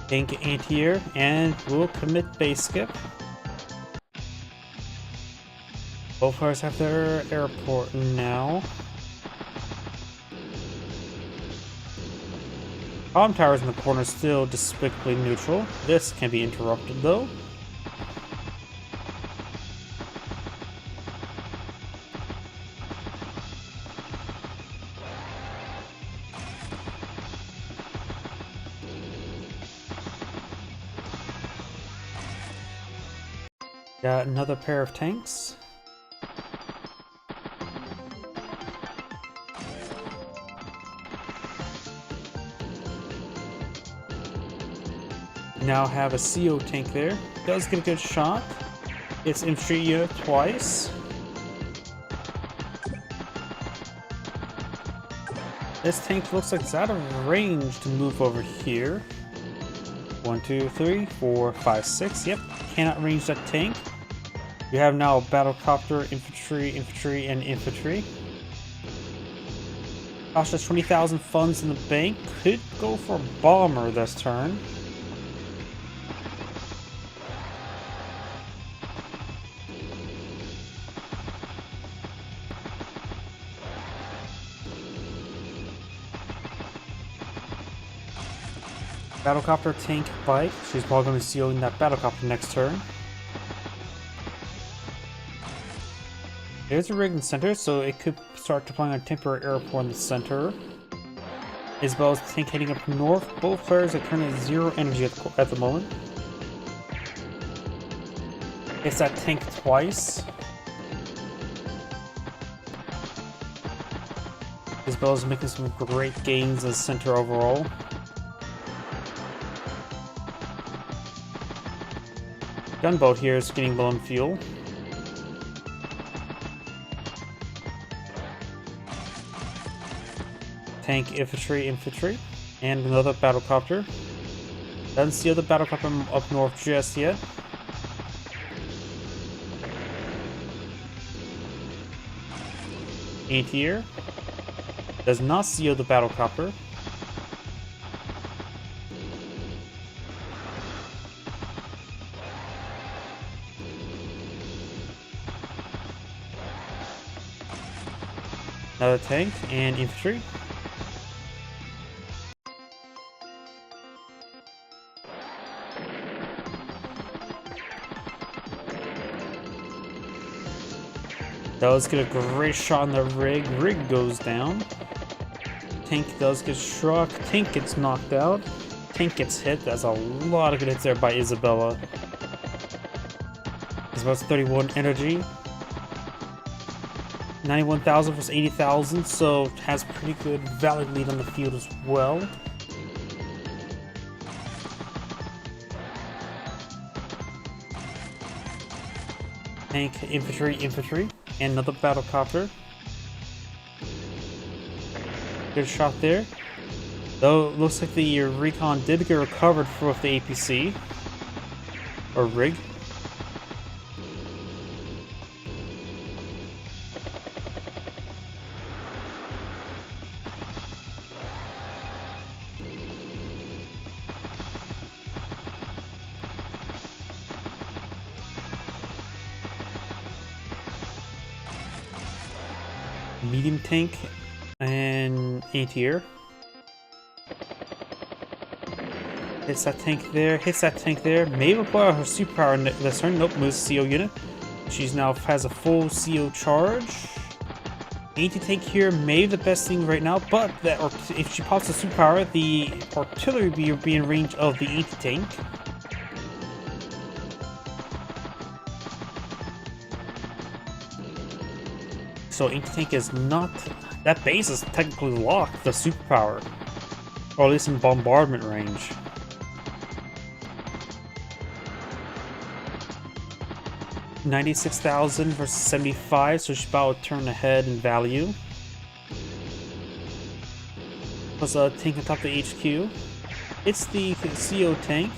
Tank anti-air, and we'll commit base skip. Both cars have their airport now. Bomb towers in the corner still despicably neutral. This can be interrupted though. Got another pair of tanks. Now have a CO tank there. Does get a good shot. It's infantry unit twice. This tank looks like it's out of range to move over here. 1, 2, 3, 4, 5, 6. Yep, cannot range that tank. You have now battlecopter, infantry, and infantry. Cost us 20,000 funds in the bank. Could go for a bomber this turn. Battlecopter, tank, bike. She's probably going to be sealing that battlecopter next turn. There's a rig in the center, so it could start deploying a temporary airport in the center. As well as the tank heading up north. Both players are currently at 0 energy at the moment. It's that tank twice. As well as making some great gains in the center overall. Gunboat here is getting low on fuel. tank, infantry, and another battlecopter. Doesn't see the battlecopter up north just yet. Anti-air. Does not see the battlecopter. Another tank and infantry. Does get a great shot on the rig. Rig goes down. Tank does get struck. Tank gets knocked out. Tank gets hit. That's a lot of good hits there by Isabella. Isabella's 31 energy. 91,000 versus 80,000, so has pretty good valid lead on the field as well. Tank, infantry, and another battlecopter. Good shot there. Though it looks like the recon did get recovered for the APC or rig. Medium tank and anti-air. Hits that tank there, hits that tank there. Maybe pull out her superpower this turn. Nope, moves the CO unit. She's now has a full CO charge. Anti-tank here may be the best thing right now, but that, or if she pops the superpower, the artillery will be in range of the anti-tank. So anti-tank is not... That base is technically locked, the superpower. Or at least in bombardment range. $96,000 versus 75, so she's about to turn ahead in value. Plus a tank on top of the HQ. It's the CO tank.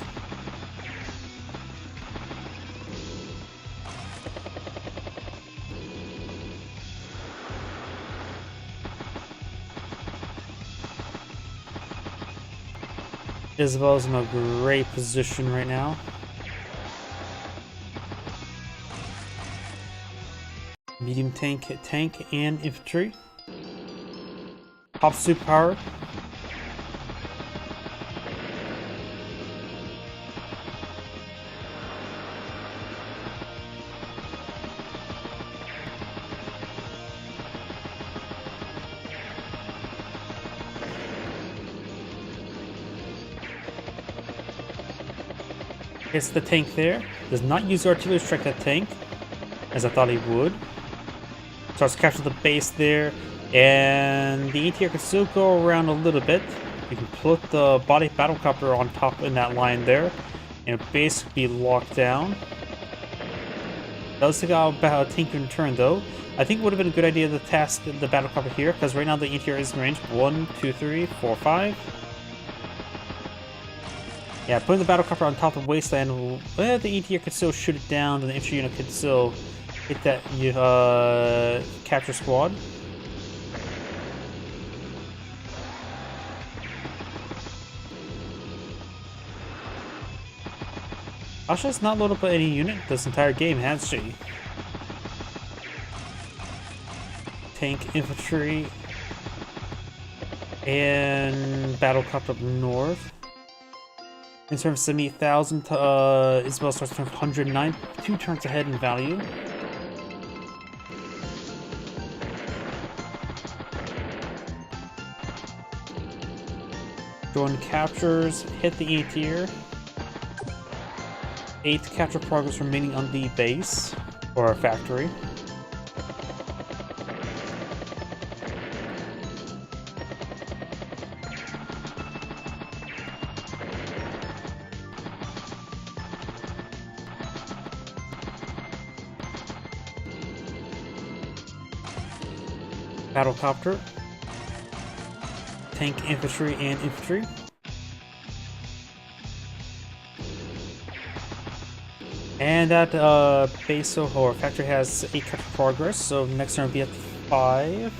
Isabella's in a great position right now. Medium tank, and infantry. Pop superpower. Hits the tank there. Does not use artillery to strike that tank, as I thought he would. Starts capturing the base there, and the ATR can still go around a little bit. You can put the body battlecopter on top in that line there, and basically be locked down. Does take out about a tank in turn though. I think it would have been a good idea to task the battlecopter here, because right now the ATR is in range 1, 2, 3, 4, 5. Yeah, putting the battlecopter on top of Wasteland, well, the ATR could still shoot it down, and the infantry unit could still hit that capture squad. Asha's not loaded up any unit this entire game, has she? Tank, infantry, and battlecopter up north. In terms of 78,000, Isabel starts turn 109, 2 turns ahead in value. Join captures, hit the 8th tier. 8th capture progress remaining on the base, or factory. Battlecopter. tank, infantry, and infantry. And that base or factory has 8 capture progress, so next turn will be at 5.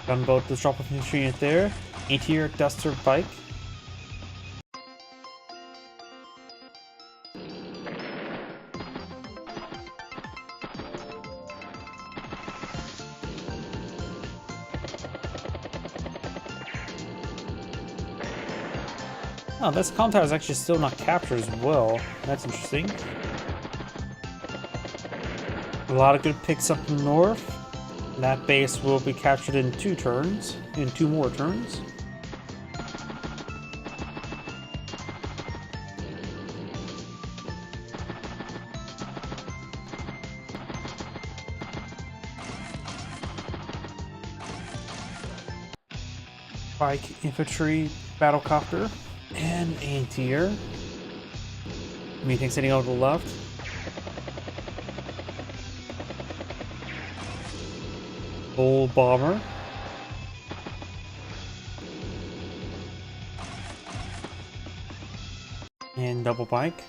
Gunboat, let's drop off infantry unit there. Interior, Duster, Bike. Oh, this compound is actually still not captured as well. That's interesting. A lot of good picks up north. That base will be captured in 2 turns, in 2 more turns. Bike, infantry, battlecopter, and anti-air. Meeting sitting over the left. Bull bomber. And double bike.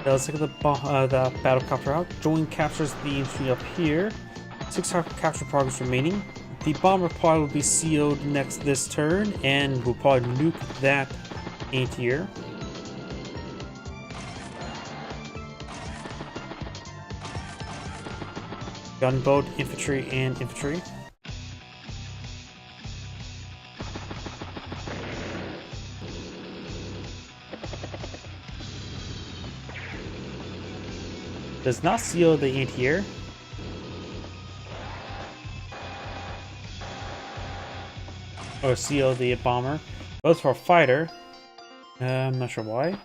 Let's look at the battlecopter out. Join captures the infantry up here. 6 capture progress remaining. The bomber pod will be CO'd next this turn, and we'll probably nuke that anti-air. Gunboat, infantry, and infantry. Does not seal the anti-air. Or seal the bomber. Both for a fighter. I'm not sure why.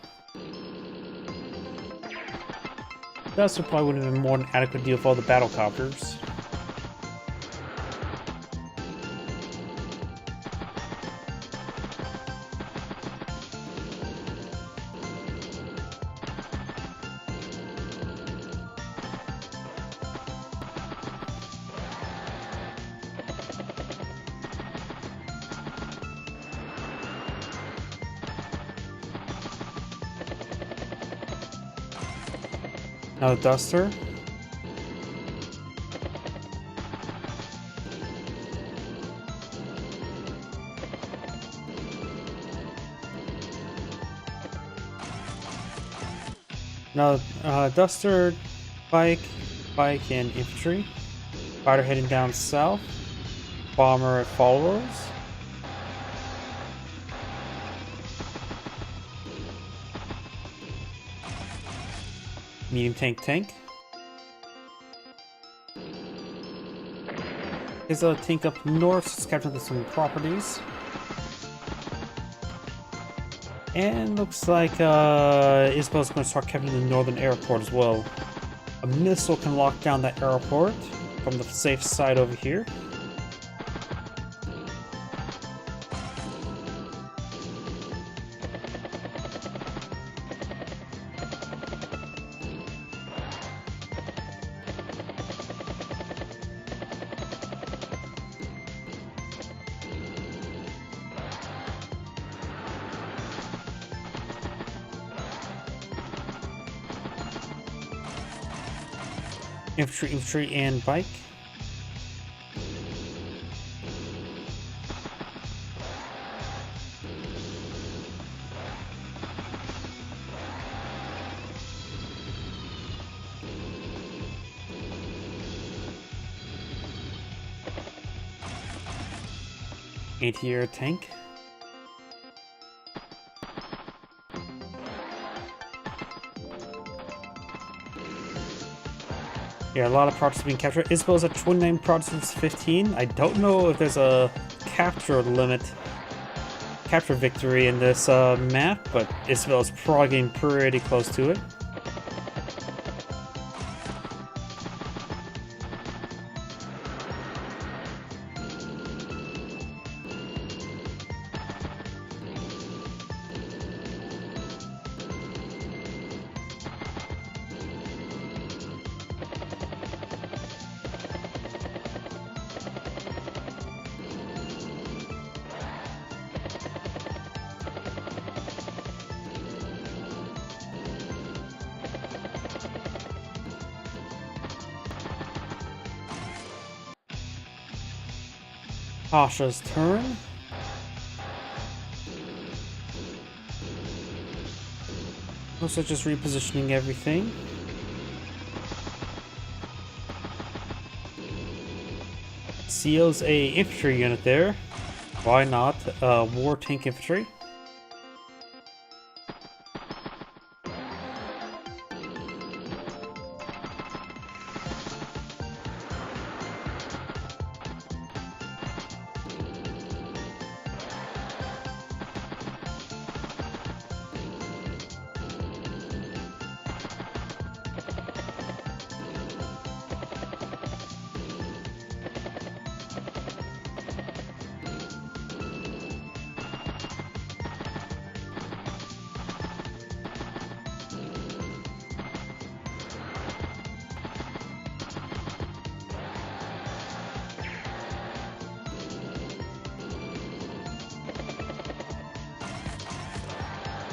That probably would have been more than adequate deal for all the battlecopters. Now the Duster. Now Duster, bike, and infantry. Fighter heading down south. Bomber follows. Medium tank. There's a tank up north, so it's capturing some properties. And looks like Isabel's going to start capturing the northern airport as well. A missile can lock down that airport from the safe side over here. Infantry, and bike. Anti-air tank. Yeah, a lot of projects being captured. Isabella's at 29 projects, 15. I don't know if there's a capture limit, capture victory in this map, but Isabella's probably getting pretty close to it. Tasha's turn. Also just repositioning everything. Seals a infantry unit there. Why not? War tank infantry.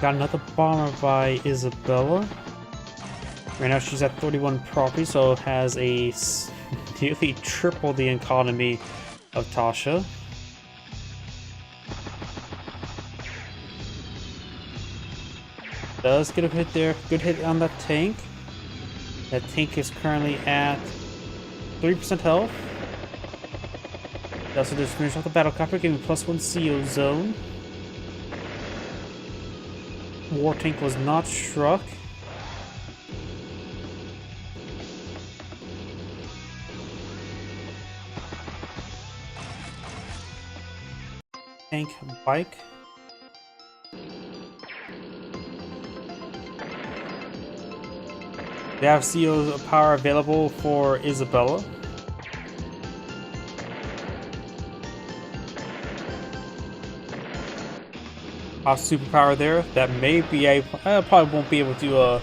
Got another bomber by Isabella. Right now she's at 31 property, so has a nearly triple the economy of Tasha. Does get a hit there. Good hit on that tank. That tank is currently at 3% health. Also just finished off the battle copter, giving +1 CO zone. War tank was not struck. Tank bike. They have CO power available for Isabella. Superpower there. That may be a. I probably won't be able to do a.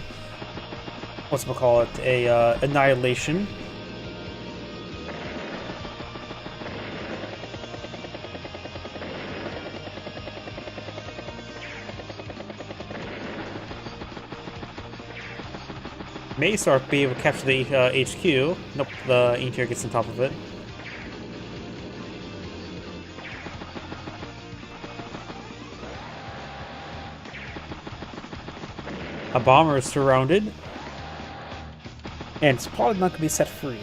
What's-it-call-it? A annihilation. May start be able to capture the HQ. Nope, the interior gets on top of it. A bomber is surrounded, and it's probably not going to be set free.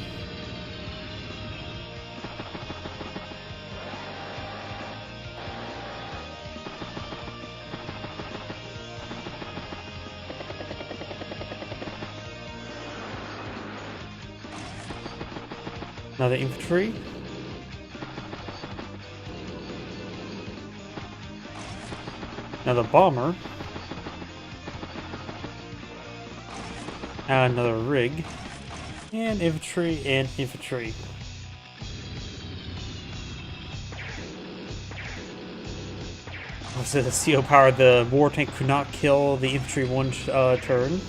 Another infantry. Another bomber. Another rig. And infantry and infantry. So the CO power, the war tank could not kill the infantry one turn.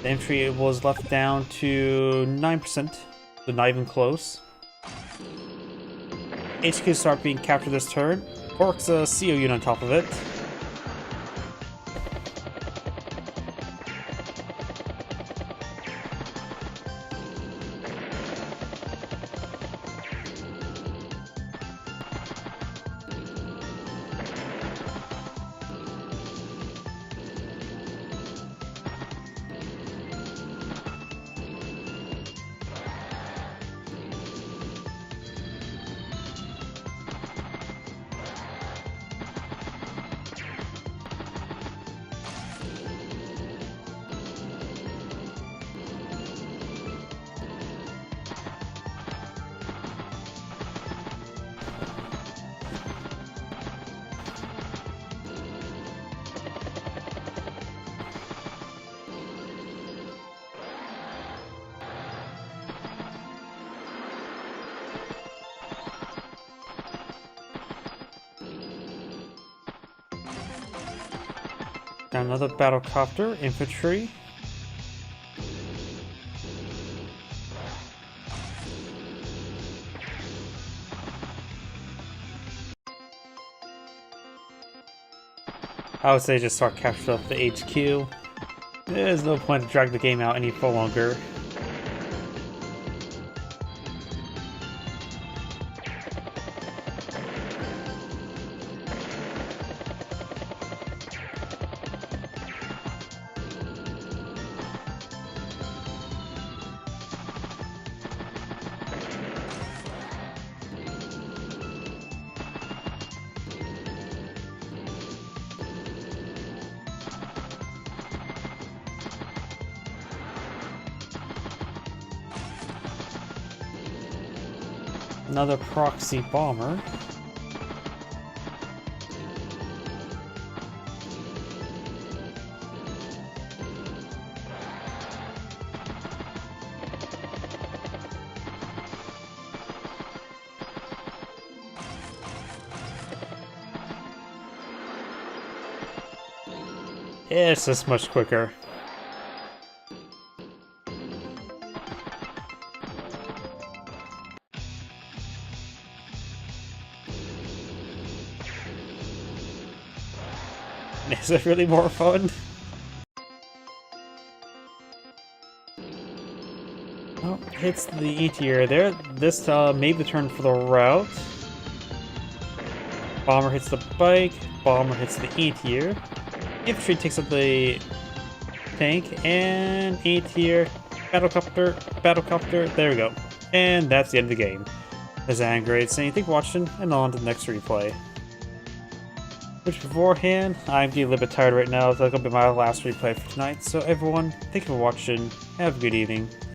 The infantry was left down to 9%. So not even close. HQ start being captured this turn. Pork's a CO unit on top of it. Got another battlecopter, infantry. I would say just start capturing up the HQ. There's no point to drag the game out any longer. Another proxy bomber. It's just much quicker. Is it really more fun? Oh, hits the E tier there. This made the turn for the route. Bomber hits the bike. Bomber hits the E tier. Infantry takes up the tank and E tier. Battlecopter. There we go. And that's the end of the game. As great saying, thank you for watching, and on to the next replay. Which beforehand, I'm getting a little bit tired right now, so that'll be my last replay for tonight. So everyone, thank you for watching, have a good evening.